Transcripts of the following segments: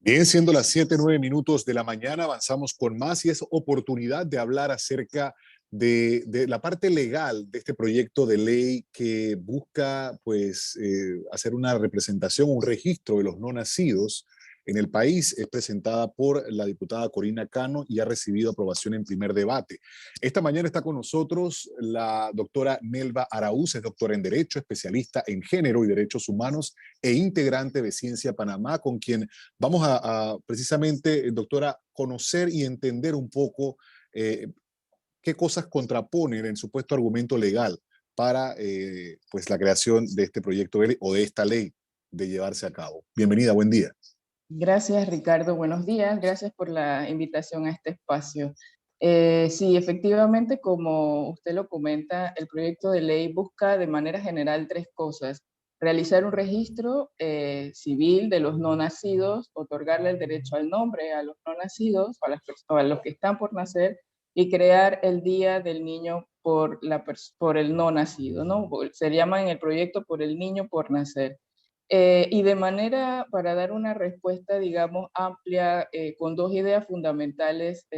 Bien, siendo las 7:09 de la mañana, avanzamos con más y es oportunidad de hablar acerca de la parte legal de este proyecto de ley que busca pues hacer una representación, un registro de los no nacidos en el país. Es presentada por la diputada Corina Cano y ha recibido aprobación en primer debate. Esta mañana está con nosotros la doctora Nelva Araúz, es doctora en Derecho, especialista en Género y Derechos Humanos e integrante de Ciencia Panamá, con quien vamos a precisamente, doctora, conocer y entender un poco qué cosas contraponen el supuesto argumento legal para pues la creación de este proyecto de ley o de esta ley de llevarse a cabo. Bienvenida, buen día. Gracias, Ricardo. Buenos días. Gracias por la invitación a este espacio. Sí, efectivamente, como usted lo comenta, el proyecto de ley busca de manera general tres cosas. Realizar un registro civil de los no nacidos, otorgarle el derecho al nombre a los no nacidos, a los que están por nacer, y crear el Día del Niño por el no nacido, ¿no? Se llama en el proyecto por el niño por nacer. Y de manera, para dar una respuesta, digamos, amplia, con dos ideas fundamentales,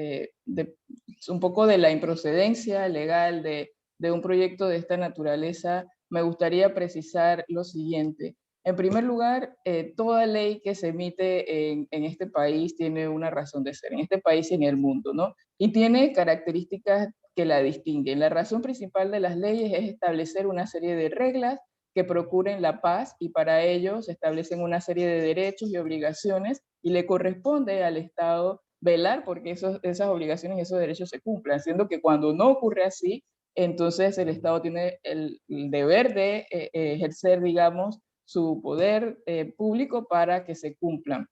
un poco de la improcedencia legal de un proyecto de esta naturaleza, me gustaría precisar lo siguiente. En primer lugar, toda ley que se emite en este país tiene una razón de ser, en este país y en el mundo, ¿no? Y tiene características que la distinguen. La razón principal de las leyes es establecer una serie de reglas que procuren la paz y para ello se establecen una serie de derechos y obligaciones y le corresponde al Estado velar porque esas obligaciones y esos derechos se cumplan, siendo que cuando no ocurre así, entonces el Estado tiene el deber de ejercer, digamos, su poder público para que se cumplan.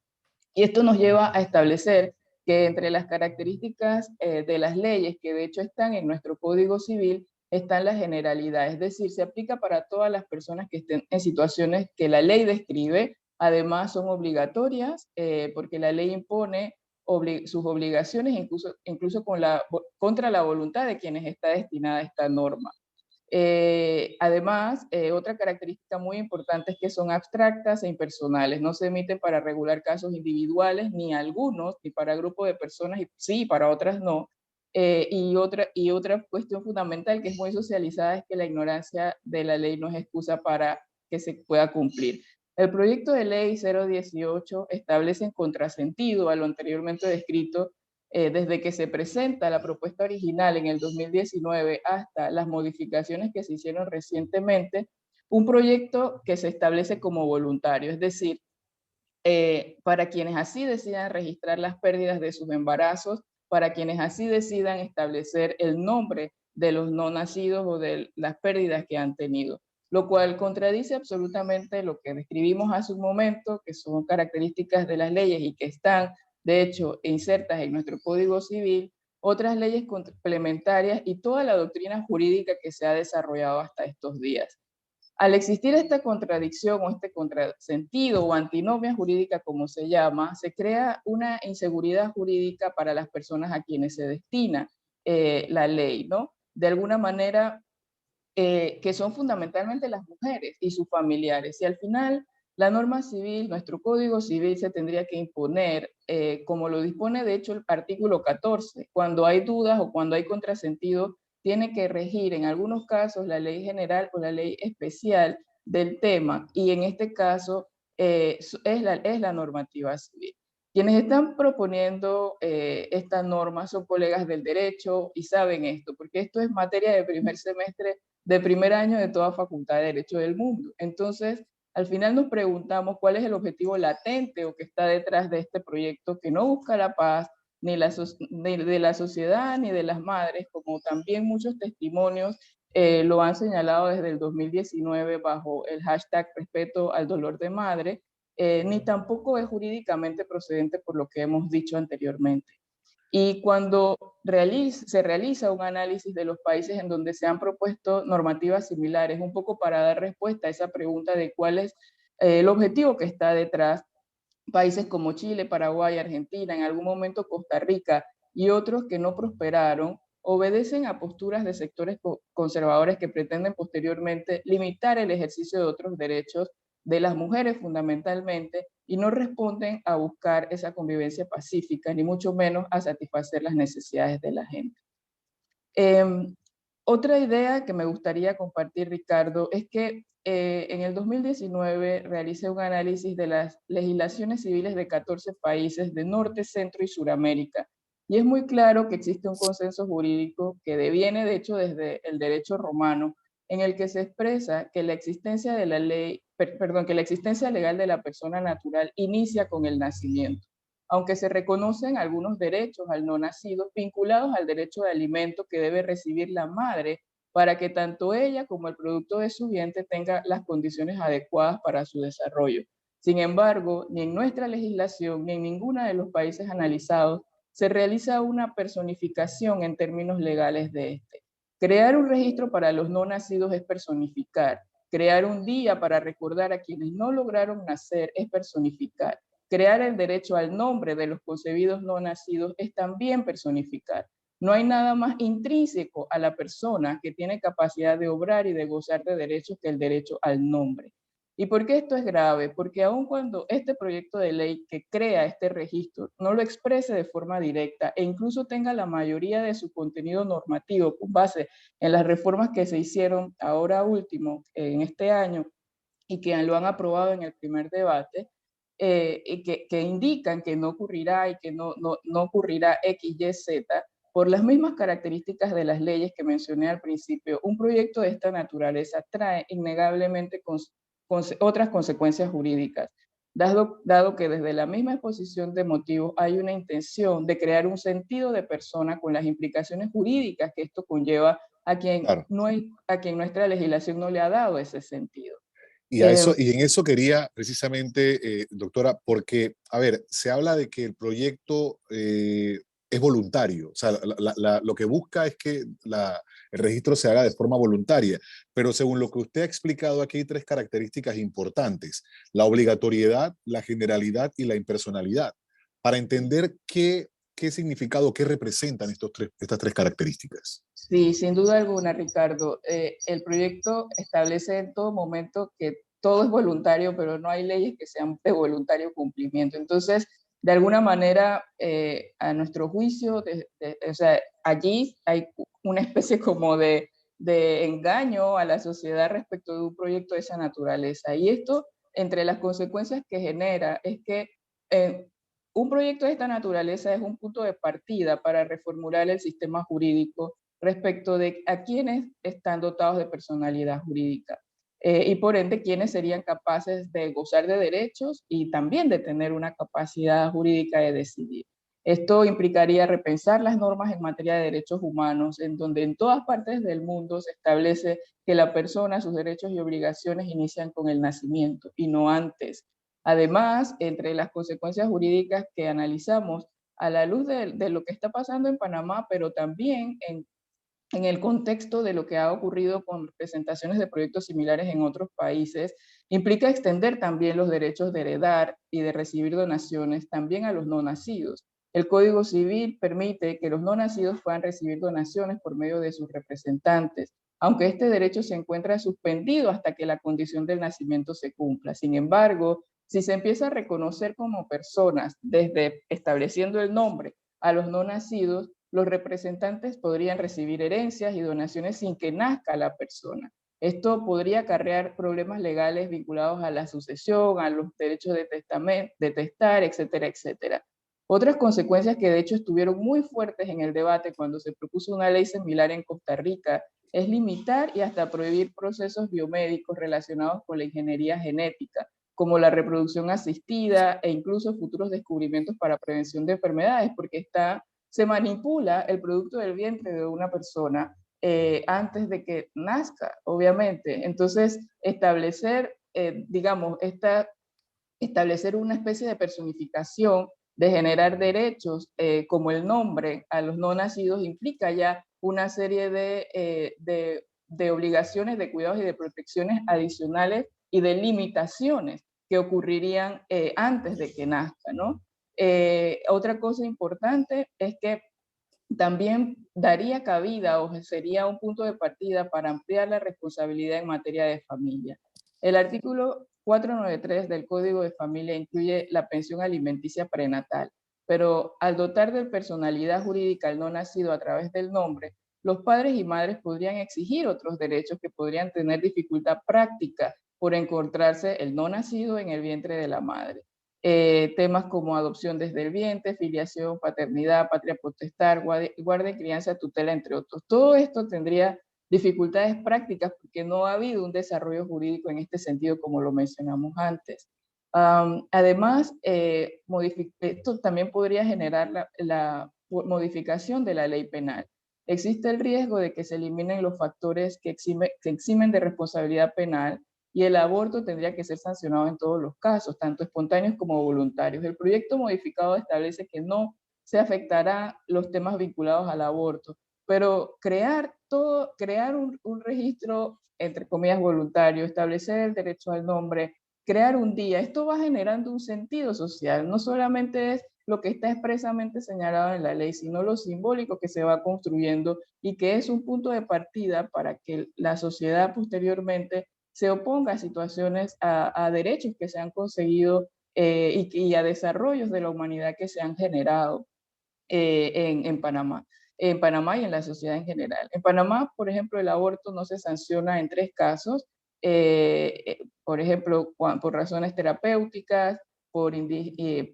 Y esto nos lleva a establecer que entre las características de las leyes, que de hecho están en nuestro Código Civil, están las generalidades, es decir, se aplica para todas las personas que estén en situaciones que la ley describe, además son obligatorias, porque la ley impone sus obligaciones incluso contra la voluntad de quienes está destinada esta norma. Además, otra característica muy importante es que son abstractas e impersonales, no se emiten para regular casos individuales, ni algunos, ni para grupos de personas, y sí, para otras no. Y otra cuestión fundamental que es muy socializada es que la ignorancia de la ley no es excusa para que se pueda cumplir. El proyecto de ley 018 establece en contrasentido a lo anteriormente descrito desde que se presenta la propuesta original en el 2019 hasta las modificaciones que se hicieron recientemente, un proyecto que se establece como voluntario, es decir, para quienes así decidan registrar las pérdidas de sus embarazos, para quienes así decidan establecer el nombre de los no nacidos o de las pérdidas que han tenido, lo cual contradice absolutamente lo que describimos hace un momento, que son características de las leyes y que están, de hecho, insertas en nuestro Código Civil, otras leyes complementarias y toda la doctrina jurídica que se ha desarrollado hasta estos días. Al existir esta contradicción o este contrasentido o antinomia jurídica, como se llama, se crea una inseguridad jurídica para las personas a quienes se destina la ley, ¿no? De alguna manera, que son fundamentalmente las mujeres y sus familiares. Y al final, la norma civil, nuestro Código Civil se tendría que imponer, como lo dispone de hecho el artículo 14, cuando hay dudas o cuando hay contrasentido, tiene que regir en algunos casos la ley general o la ley especial del tema, y en este caso es la normativa civil. Quienes están proponiendo esta norma son colegas del derecho y saben esto, porque esto es materia de primer semestre de primer año de toda facultad de Derecho del mundo. Entonces, al final nos preguntamos cuál es el objetivo latente o que está detrás de este proyecto que no busca la paz ni de la sociedad ni de las madres, como también muchos testimonios lo han señalado desde el 2019 bajo el hashtag respeto al dolor de madre, ni tampoco es jurídicamente procedente por lo que hemos dicho anteriormente. Y cuando se realiza un análisis de los países en donde se han propuesto normativas similares, un poco para dar respuesta a esa pregunta de cuál es el objetivo que está detrás, países como Chile, Paraguay, Argentina, en algún momento Costa Rica y otros que no prosperaron, obedecen a posturas de sectores conservadores que pretenden posteriormente limitar el ejercicio de otros derechos de las mujeres fundamentalmente, y no responden a buscar esa convivencia pacífica, ni mucho menos a satisfacer las necesidades de la gente. Otra idea que me gustaría compartir, Ricardo, es que en el 2019 realicé un análisis de las legislaciones civiles de 14 países de Norte, Centro y Suramérica. Y es muy claro que existe un consenso jurídico que deviene, de hecho, desde el derecho romano, en el que se expresa que la existencia de la ley, perdón, que la existencia legal de la persona natural inicia con el nacimiento, aunque se reconocen algunos derechos al no nacido vinculados al derecho de alimento que debe recibir la madre para que tanto ella como el producto de su vientre tenga las condiciones adecuadas para su desarrollo. Sin embargo, ni en nuestra legislación ni en ninguno de los países analizados se realiza una personificación en términos legales de este. Crear un registro para los no nacidos es personificar. Crear un día para recordar a quienes no lograron nacer es personificar. Crear el derecho al nombre de los concebidos no nacidos es también personificar. No hay nada más intrínseco a la persona que tiene capacidad de obrar y de gozar de derechos que el derecho al nombre. ¿Y por qué esto es grave? Porque aun cuando este proyecto de ley que crea este registro no lo exprese de forma directa e incluso tenga la mayoría de su contenido normativo con base en las reformas que se hicieron ahora último, en este año, y que lo han aprobado en el primer debate, y que indican que no ocurrirá y que no ocurrirá X, Y, Z, por las mismas características de las leyes que mencioné al principio, un proyecto de esta naturaleza trae innegablemente otras consecuencias jurídicas, dado que desde la misma exposición de motivos hay una intención de crear un sentido de persona con las implicaciones jurídicas que esto conlleva a quien, Claro. a quien nuestra legislación no le ha dado ese sentido. Y, a eso, y en eso quería precisamente, doctora, porque, a ver, se habla de que el proyecto es voluntario, o sea, lo que busca es que el registro se haga de forma voluntaria, pero según lo que usted ha explicado, aquí hay tres características importantes: la obligatoriedad, la generalidad y la impersonalidad. Para entender qué significado, qué representan estas tres características. Sí, sin duda alguna, Ricardo. El proyecto establece en todo momento que todo es voluntario, pero no hay leyes que sean de voluntario cumplimiento. Entonces, de alguna manera, a nuestro juicio, o sea, allí hay una especie como de engaño a la sociedad respecto de un proyecto de esa naturaleza. Y esto, entre las consecuencias que genera, es que eh, un proyecto de esta naturaleza es un punto de partida para reformular el sistema jurídico respecto de a quienes están dotados de personalidad jurídica, y por ende quienes serían capaces de gozar de derechos y también de tener una capacidad jurídica de decidir. Esto implicaría repensar las normas en materia de derechos humanos, en donde en todas partes del mundo se establece que la persona, sus derechos y obligaciones inician con el nacimiento y no antes. Además, entre las consecuencias jurídicas que analizamos a la luz de lo que está pasando en Panamá, pero también en el contexto de lo que ha ocurrido con presentaciones de proyectos similares en otros países, implica extender también los derechos de heredar y de recibir donaciones también a los no nacidos. El Código Civil permite que los no nacidos puedan recibir donaciones por medio de sus representantes, aunque este derecho se encuentra suspendido hasta que la condición del nacimiento se cumpla. Sin embargo, si se empieza a reconocer como personas desde estableciendo el nombre a los no nacidos, los representantes podrían recibir herencias y donaciones sin que nazca la persona. Esto podría acarrear problemas legales vinculados a la sucesión, a los derechos de testamento, de testar, etcétera, etcétera. Otras consecuencias que de hecho estuvieron muy fuertes en el debate cuando se propuso una ley similar en Costa Rica es limitar y hasta prohibir procesos biomédicos relacionados con la ingeniería genética, como la reproducción asistida e incluso futuros descubrimientos para prevención de enfermedades, porque se manipula el producto del vientre de una persona antes de que nazca, obviamente. Entonces, digamos, establecer una especie de personificación, de generar derechos como el nombre a los no nacidos implica ya una serie de obligaciones, de cuidados y de protecciones adicionales y de limitaciones que ocurrirían antes de que nazca, ¿no? Otra cosa importante es que también daría cabida o sería un punto de partida para ampliar la responsabilidad en materia de familia. El artículo 493 del Código de Familia incluye la pensión alimenticia prenatal, pero al dotar de personalidad jurídica al no nacido a través del nombre, los padres y madres podrían exigir otros derechos que podrían tener dificultad práctica por encontrarse el no nacido en el vientre de la madre. Temas como adopción desde el vientre, filiación, paternidad, patria potestad, guardia, crianza, tutela, entre otros. Todo esto tendría dificultades prácticas porque no ha habido un desarrollo jurídico en este sentido, como lo mencionamos antes. Además, esto también podría generar la modificación de la ley penal. Existe el riesgo de que se eliminen los factores que eximen de responsabilidad penal y el aborto tendría que ser sancionado en todos los casos, tanto espontáneos como voluntarios. El proyecto modificado establece que no se afectará los temas vinculados al aborto, pero crear un registro, entre comillas, voluntario, establecer el derecho al nombre, crear un día, esto va generando un sentido social, no solamente es lo que está expresamente señalado en la ley, sino lo simbólico que se va construyendo y que es un punto de partida para que la sociedad posteriormente se oponga a situaciones, a derechos que se han conseguido y a desarrollos de la humanidad que se han generado en Panamá. En Panamá y en la sociedad en general. En Panamá, por ejemplo, el aborto no se sanciona en 3 casos. Por ejemplo, por razones terapéuticas, porque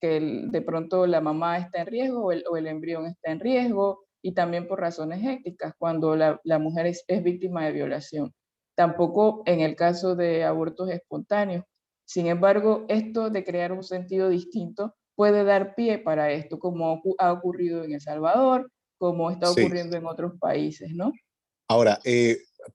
de pronto la mamá está en riesgo o el embrión está en riesgo, y también por razones éticas, cuando la mujer es víctima de violación. Tampoco en el caso de abortos espontáneos. Sin embargo, esto de crear un sentido distinto puede dar pie para esto, como ha ocurrido en El Salvador, como está Sí. ocurriendo en otros países, ¿no? Ahora,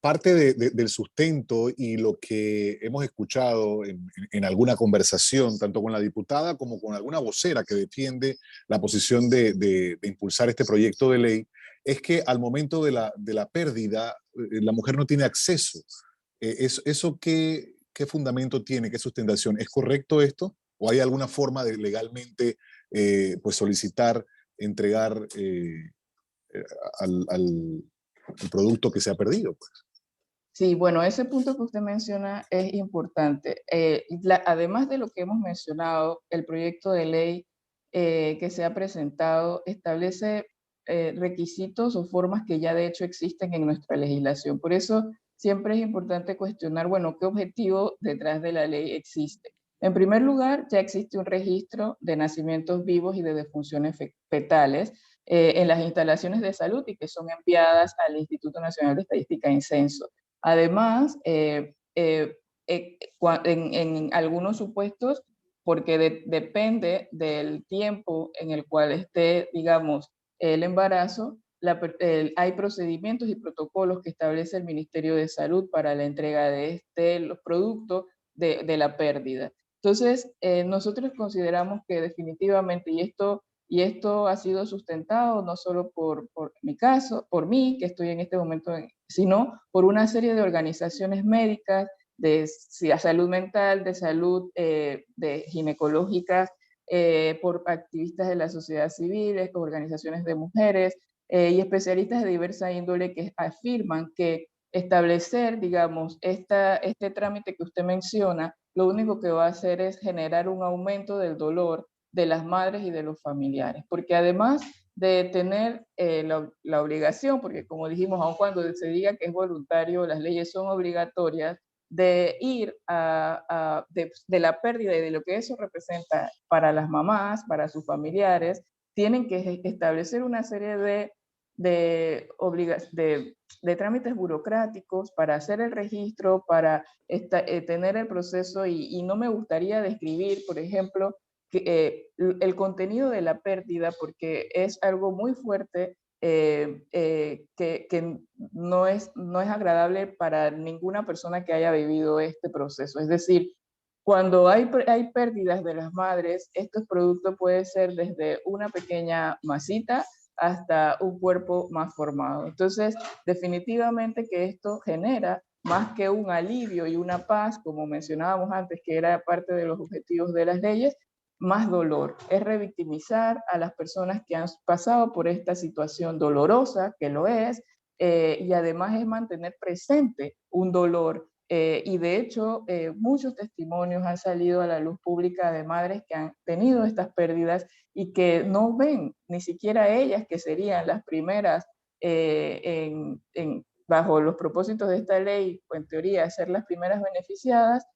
parte del sustento y lo que hemos escuchado en alguna conversación, tanto con la diputada como con alguna vocera que defiende la posición de impulsar este proyecto de ley, es que al momento de la pérdida, la mujer no tiene acceso. ¿Eso qué fundamento tiene, qué sustentación? ¿Es correcto esto? ¿O hay alguna forma de legalmente pues solicitar, entregar al el producto que se ha perdido? Pues. Sí, bueno, ese punto que usted menciona es importante. Además de lo que hemos mencionado, el proyecto de ley que se ha presentado establece requisitos o formas que ya de hecho existen en nuestra legislación. Por eso siempre es importante cuestionar, bueno, qué objetivo detrás de la ley existe. En primer lugar, ya existe un registro de nacimientos vivos y de defunciones fetales en las instalaciones de salud y que son enviadas al Instituto Nacional de Estadística y Censo. Además, en algunos supuestos, porque depende del tiempo en el cual esté, digamos, el embarazo, hay procedimientos y protocolos que establece el Ministerio de Salud para la entrega de los productos de la pérdida. Entonces, nosotros consideramos que definitivamente, y esto ha sido sustentado no solo por mi caso, por mí, que estoy en este momento, sino por una serie de organizaciones médicas, de salud mental, de salud de ginecológicas, por activistas de la sociedad civil, organizaciones de mujeres y especialistas de diversa índole que afirman que establecer, digamos, este trámite que usted menciona, lo único que va a hacer es generar un aumento del dolor de las madres y de los familiares, porque además de tener la obligación, porque como dijimos, aun cuando se diga que es voluntario, las leyes son obligatorias, de ir de la pérdida y de lo que eso representa para las mamás, para sus familiares, tienen que establecer una serie de trámites burocráticos para hacer el registro, para tener el proceso, y no me gustaría describir, por ejemplo, el contenido de la pérdida, porque es algo muy fuerte que no es agradable para ninguna persona que haya vivido este proceso. Es decir, cuando hay pérdidas de las madres, estos productos pueden ser desde una pequeña masita hasta un cuerpo más formado. Entonces, definitivamente que esto genera más que un alivio y una paz, como mencionábamos antes, que era parte de los objetivos de las leyes, más dolor. Es revictimizar a las personas que han pasado por esta situación dolorosa, que lo es, y además es mantener presente un dolor Y de hecho, muchos testimonios han salido a la luz pública de madres que han tenido estas pérdidas y que no ven ni siquiera ellas, que serían las primeras bajo los propósitos de esta ley, o en teoría ser las primeras beneficiadas,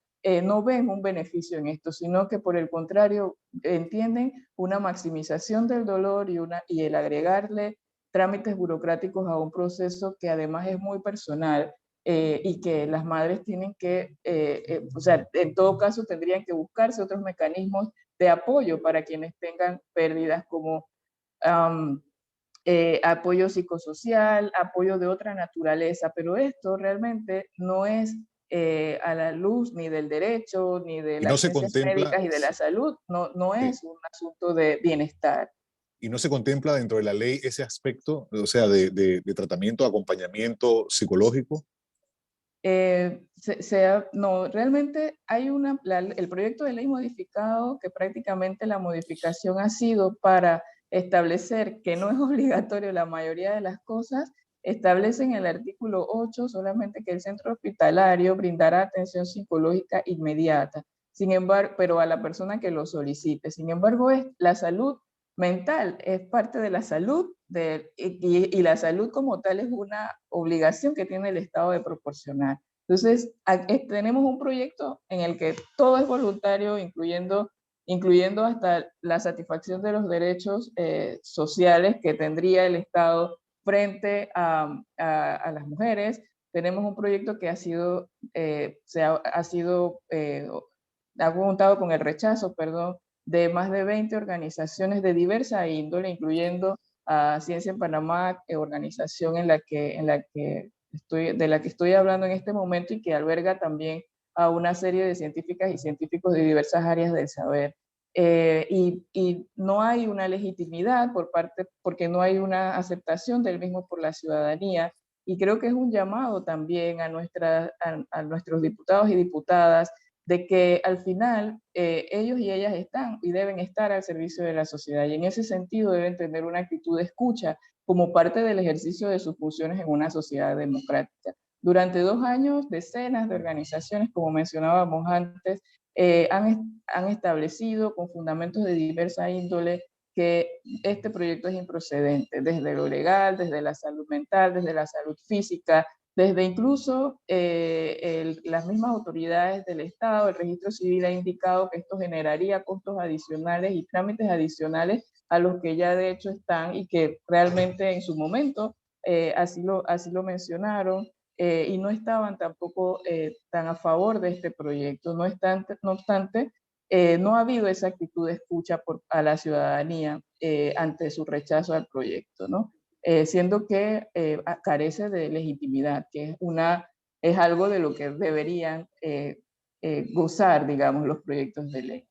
no ven un beneficio en esto, sino que por el contrario entienden una maximización del dolor y el agregarle trámites burocráticos a un proceso que además es muy personal, y que las madres tienen que, o sea, en todo caso tendrían que buscarse otros mecanismos de apoyo para quienes tengan pérdidas como apoyo psicosocial, apoyo de otra naturaleza, pero esto realmente no es a la luz ni del derecho, ni de Y no las se ciencias contempla, médicas y de la salud, no sí, es un asunto de bienestar. y no se contempla dentro de la ley ese aspecto, o sea, de tratamiento, acompañamiento psicológico. No, realmente hay el proyecto de ley modificado, que prácticamente la modificación ha sido para establecer que no es obligatorio la mayoría de las cosas, establece en el artículo 8 solamente que el centro hospitalario brindará atención psicológica inmediata, sin embargo, pero a la persona que lo solicite. Sin embargo, la salud mental es parte de la salud y la salud como tal es una obligación que tiene el Estado de proporcionar. Entonces, tenemos un proyecto en el que todo es voluntario, incluyendo hasta la satisfacción de los derechos sociales que tendría el Estado frente a las mujeres. Tenemos un proyecto que ha contado con el rechazo, perdón, de más de 20 organizaciones de diversa índole, incluyendo a Ciencia en Panamá, organización de la que estoy hablando en este momento y que alberga también a una serie de científicas y científicos de diversas áreas del saber. Y no hay una legitimidad porque no hay una aceptación del mismo por la ciudadanía. Y creo que es un llamado también a nuestros diputados y diputadas de que al final ellos y ellas están y deben estar al servicio de la sociedad, y en ese sentido deben tener una actitud de escucha como parte del ejercicio de sus funciones en una sociedad democrática. Durante 2 años, decenas de organizaciones, como mencionábamos antes, han establecido con fundamentos de diversa índole que este proyecto es improcedente, desde lo legal, desde la salud mental, desde la salud física, desde incluso las mismas autoridades del Estado. El registro civil ha indicado que esto generaría costos adicionales y trámites adicionales a los que ya de hecho están, y que realmente en su momento así lo mencionaron, y no estaban tampoco tan a favor de este proyecto. No obstante, no ha habido esa actitud de escucha a la ciudadanía ante su rechazo al proyecto, ¿no? Siendo que carece de legitimidad, que es algo de lo que deberían gozar, digamos, los proyectos de ley.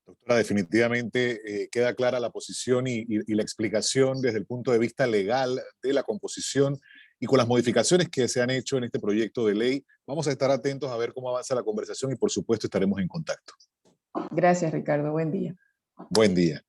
Doctora, definitivamente queda clara la posición y la explicación desde el punto de vista legal de la composición y con las modificaciones que se han hecho en este proyecto de ley. Vamos a estar atentos a ver cómo avanza la conversación y por supuesto estaremos en contacto. Gracias, Ricardo. Buen día. Buen día.